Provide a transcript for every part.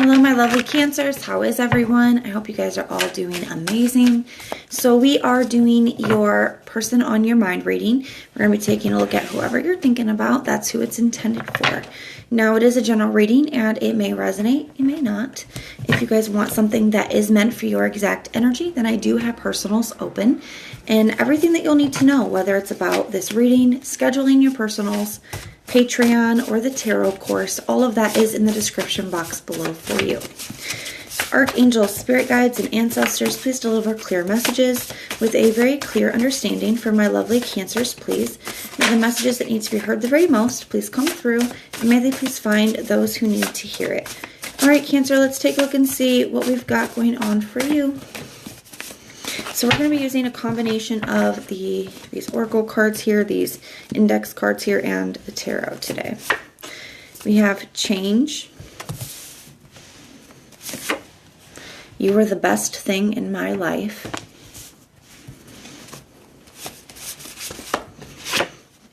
Hello, my lovely Cancers. How is everyone? I hope you guys are all doing amazing. So we are doing your person on your mind reading. We're going to be taking a look at whoever you're thinking about. That's who it's intended for. Now, it is a general reading, and it may resonate. It may not. If you guys want something that is meant for your exact energy, then I do have personals open. And everything that you'll need to know, whether it's about this reading, scheduling your personals, Patreon, or the tarot course, all of that is in the description box below for you. Archangels, spirit guides, and ancestors, please deliver clear messages with a very clear understanding for my lovely Cancers, please. May the messages that need to be heard the very most please come through, and may they please find those who need to hear it. All right, Cancer, let's take a look and see what we've got going on for you. So we're going to be using a combination of these oracle cards here, these index cards here, and the tarot today. We have change. You are the best thing in my life.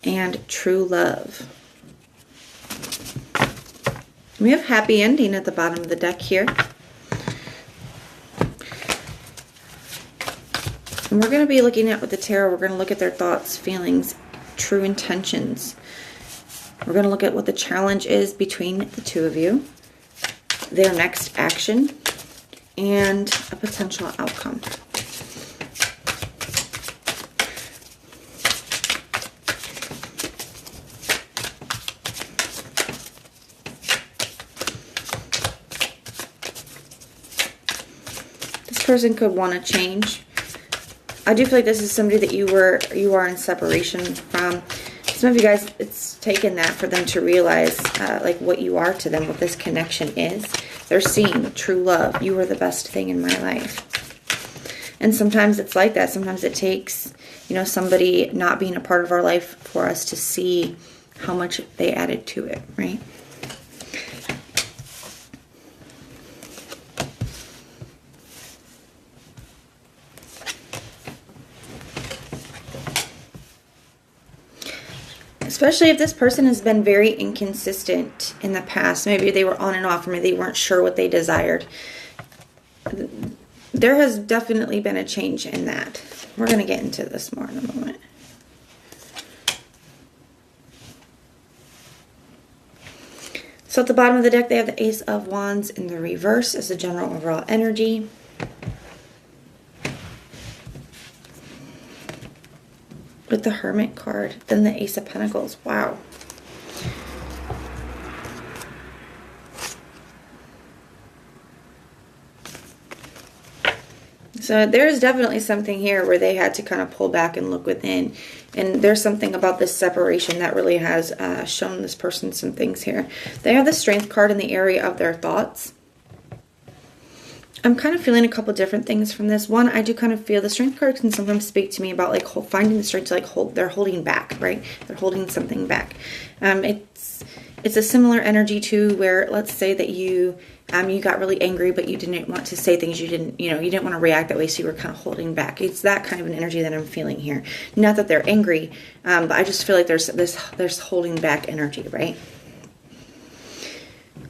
And true love. We have happy ending at the bottom of the deck here. And we're going to be looking at with the tarot, we're going to look at their thoughts, feelings, true intentions. We're going to look at what the challenge is between the two of you, their next action, and a potential outcome. This person could want to change. I do feel like this is somebody that you are in separation from. Some of you guys, it's taken that for them to realize like what you are to them, what this connection is. They're seeing true love. You are the best thing in my life. And sometimes it's like that. Sometimes it takes, somebody not being a part of our life for us to see how much they added to it, right? Especially if this person has been very inconsistent in the past. Maybe they were on and off, or maybe they weren't sure what they desired. There has definitely been a change in that. We're going to get into this more in a moment. So at the bottom of the deck, they have the Ace of Wands in the reverse as the general overall energy. With the Hermit card, then the Ace of Pentacles. Wow. So there's definitely something here where they had to kind of pull back and look within. And there's something about this separation that really has shown this person some things here. They have the Strength card in the area of their thoughts. I'm kind of feeling a couple different things from this. One, I do kind of feel the Strength card can sometimes speak to me about like finding the strength to like hold. They're holding back, right? They're holding something back. It's a similar energy to where, let's say that you got really angry, but you didn't want to say things. You didn't want to react that way, so you were kind of holding back. It's that kind of an energy that I'm feeling here. Not that they're angry, but I just feel like there's holding back energy, right?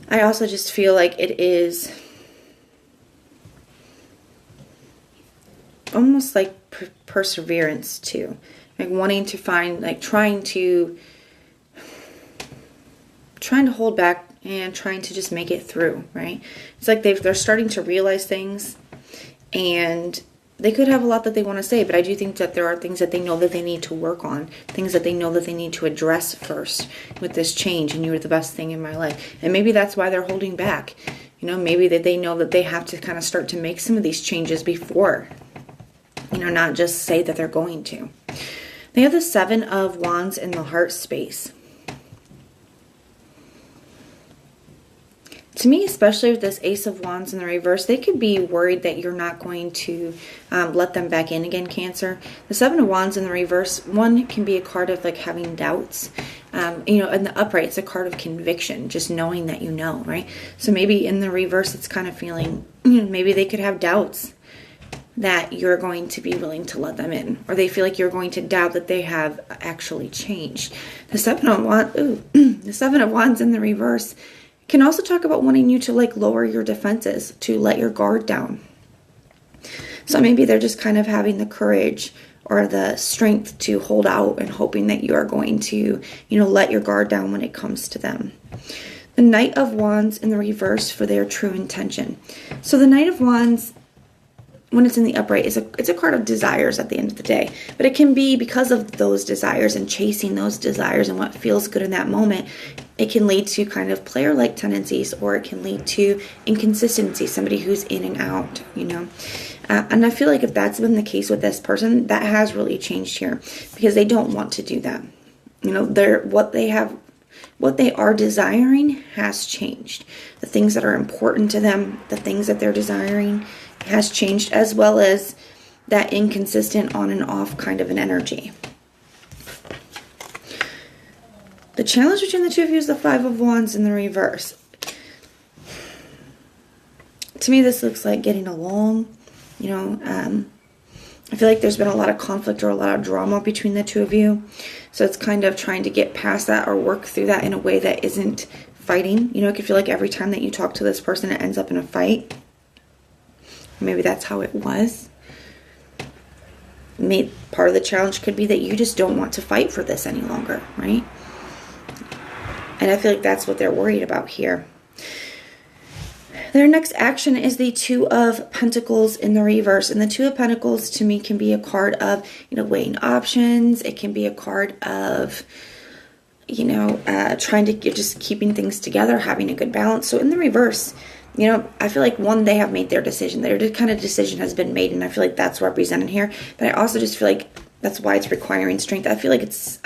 I also just feel like it is almost like perseverance too, like wanting to find, like trying to hold back and trying to just make it through, right? It's like they're starting to realize things, and they could have a lot that they want to say, but I do think that there are things that they know that they need to work on, things that they know that they need to address first with this change. And you are the best thing in my life, and maybe that's why they're holding back. Maybe that they know that they have to kind of start to make some of these changes before, not just say that they're going to. They have the Seven of Wands in the heart space. To me, especially with this Ace of Wands in the reverse, they could be worried that you're not going to let them back in again, Cancer. The Seven of Wands in the reverse, one can be a card of like having doubts. In the upright, it's a card of conviction, just knowing that you know, right? So maybe in the reverse, it's kind of feeling, maybe they could have doubts that you're going to be willing to let them in, or they feel like you're going to doubt that they have actually changed. The Seven of Wands in the reverse Can also talk about wanting you to like lower your defenses, to let your guard down. So maybe they're just kind of having the courage or the strength to hold out and hoping that you are going to, let your guard down when it comes to them. The Knight of Wands in the reverse for their true intention. So the Knight of Wands, when it's in the upright, it's a card of desires at the end of the day. But it can be because of those desires and chasing those desires and what feels good in that moment, it can lead to kind of player-like tendencies, or it can lead to inconsistency, somebody who's in and out, and I feel like if that's been the case with this person, that has really changed here, because they don't want to do that. What they are desiring has changed. The things that are important to them, the things that they're desiring has changed, as well as that inconsistent on and off kind of an energy. The challenge between the two of you is the Five of Wands in the reverse. To me, this looks like getting along. I feel like there's been a lot of conflict or a lot of drama between the two of you. So it's kind of trying to get past that or work through that in a way that isn't fighting. It could feel like every time that you talk to this person, it ends up in a fight. Maybe that's how it was. Maybe part of the challenge could be that you just don't want to fight for this any longer, right? And I feel like that's what they're worried about here. Their next action is the Two of Pentacles in the reverse. And the Two of Pentacles to me can be a card of, weighing options. It can be a card of, trying to just keeping things together, having a good balance. So in the reverse, I feel like they have made their decision. Their kind of decision has been made, and I feel like that's represented here. But I also just feel like that's why it's requiring strength. I feel like it's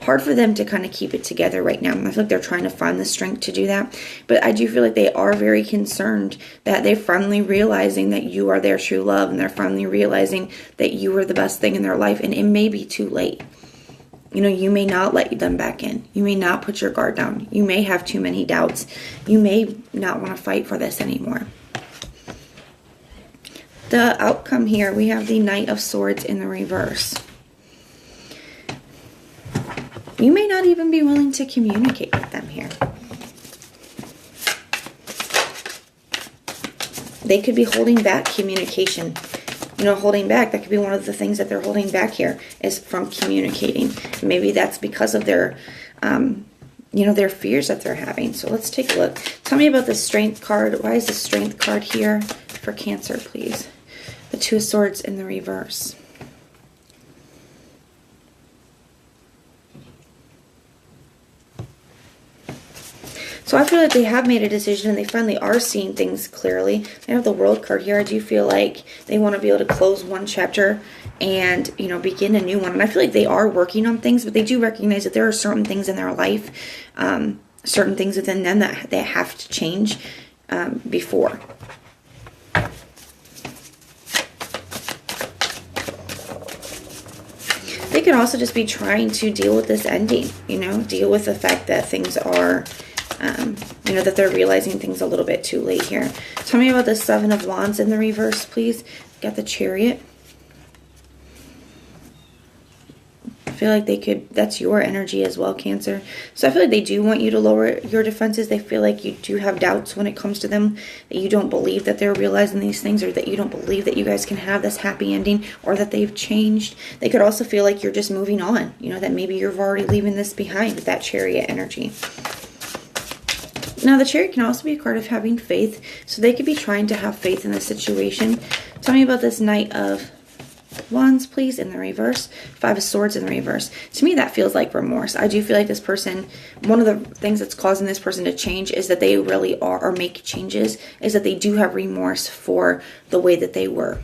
hard for them to kind of keep it together right now. I feel like they're trying to find the strength to do that. But I do feel like they are very concerned that they're finally realizing that you are their true love, and they're finally realizing that you are the best thing in their life. And it may be too late. You may not let them back in. You may not put your guard down. You may have too many doubts. You may not want to fight for this anymore. The outcome here, we have the Knight of Swords in the reverse. You may not even be willing to communicate with them here. They could be holding back communication. Holding back, that could be one of the things that they're holding back here, is from communicating. Maybe that's because of their, their fears that they're having. So let's take a look. Tell me about the Strength card. Why is the Strength card here for Cancer, please? The Two of Swords in the reverse. So I feel like they have made a decision and they finally are seeing things clearly. They have the World card here. I do feel like they want to be able to close one chapter and, begin a new one. And I feel like they are working on things, but they do recognize that there are certain things in their life, certain things within them that they have to change before. They could also just be trying to deal with this ending, deal with the fact that things are... that they're realizing things a little bit too late here. Tell me about the Seven of Wands in the reverse, please. Got the Chariot. I feel like that's your energy as well, Cancer. So I feel like they do want you to lower your defenses. They feel like you do have doubts when it comes to them, that you don't believe that they're realizing these things, or that you don't believe that you guys can have this happy ending, or that they've changed. They could also feel like you're just moving on, that maybe you're already leaving this behind with that Chariot energy. Now, the Chariot can also be a card of having faith. So they could be trying to have faith in this situation. Tell me about this Knight of Wands, please, in the reverse. Five of Swords in the reverse. To me, that feels like remorse. I do feel like this person, one of the things that's causing this person to change is that they really are, or make changes, is that they do have remorse for the way that they were.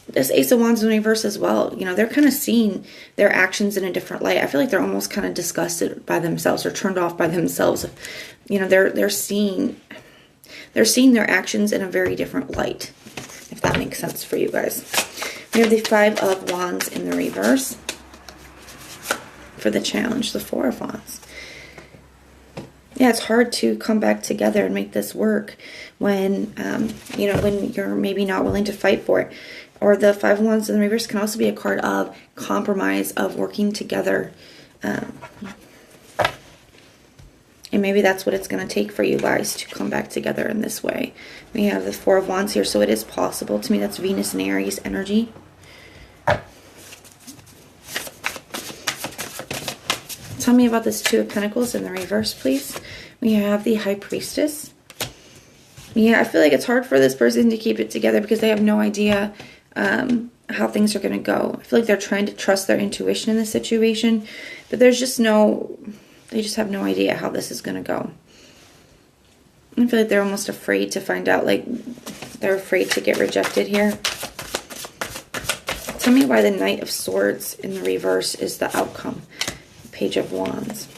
This Ace of Wands in reverse as well. They're kind of seeing their actions in a different light. I feel like they're almost kind of disgusted by themselves or turned off by themselves. They're seeing their actions in a very different light, if that makes sense for you guys. We have the Five of Wands in the reverse for the challenge, the Four of Wands. Yeah, it's hard to come back together and make this work when, when you're maybe not willing to fight for it. Or the Five of Wands in the reverse can also be a card of compromise, of working together. And maybe that's what it's going to take for you guys to come back together in this way. We have the Four of Wands here, so it is possible. To me, that's Venus and Aries energy. Tell me about this Two of Pentacles in the reverse, please. We have the High Priestess. Yeah, I feel like it's hard for this person to keep it together because they have no idea how things are going to go. I feel like they're trying to trust their intuition in this situation, but there's just they just have no idea how this is going to go. I feel like they're almost afraid to find out, like they're afraid to get rejected here. Tell me why the Knight of Swords in the reverse is the outcome. Page of Wands.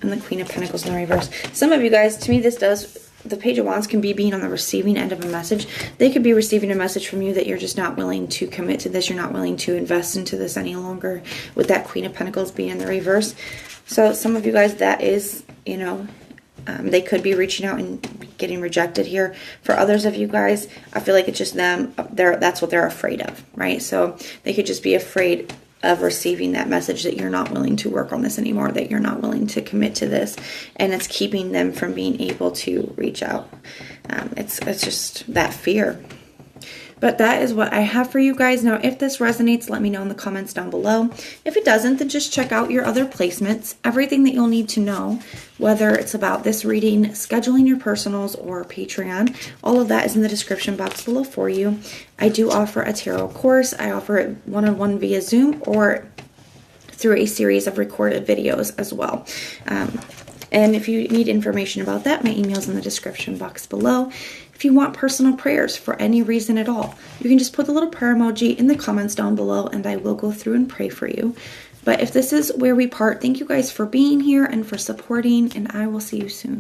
And the Queen of Pentacles in the reverse. Some of you guys, to me the Page of Wands can be being on the receiving end of a message. They could be receiving a message from you that you're just not willing to commit to this. You're not willing to invest into this any longer, with that Queen of Pentacles being in the reverse. So some of you guys, that is, you know, they could be reaching out and getting rejected here. For others of you guys, I feel like it's just them. That's what they're afraid of, right? So they could just be afraid of receiving that message that you're not willing to work on this anymore, that you're not willing to commit to this, and it's keeping them from being able to reach out. It's just that fear. But that is what I have for you guys. Now, if this resonates, let me know in the comments down below. If it doesn't, then just check out your other placements. Everything that you'll need to know, whether it's about this reading, scheduling your personals, or Patreon, all of that is in the description box below for you. I do offer a tarot course. I offer it one-on-one via Zoom or through a series of recorded videos as well. And if you need information about that, my email is in the description box below. If you want personal prayers for any reason at all, you can just put the little prayer emoji in the comments down below and I will go through and pray for you. But if this is where we part, thank you guys for being here and for supporting, and I will see you soon.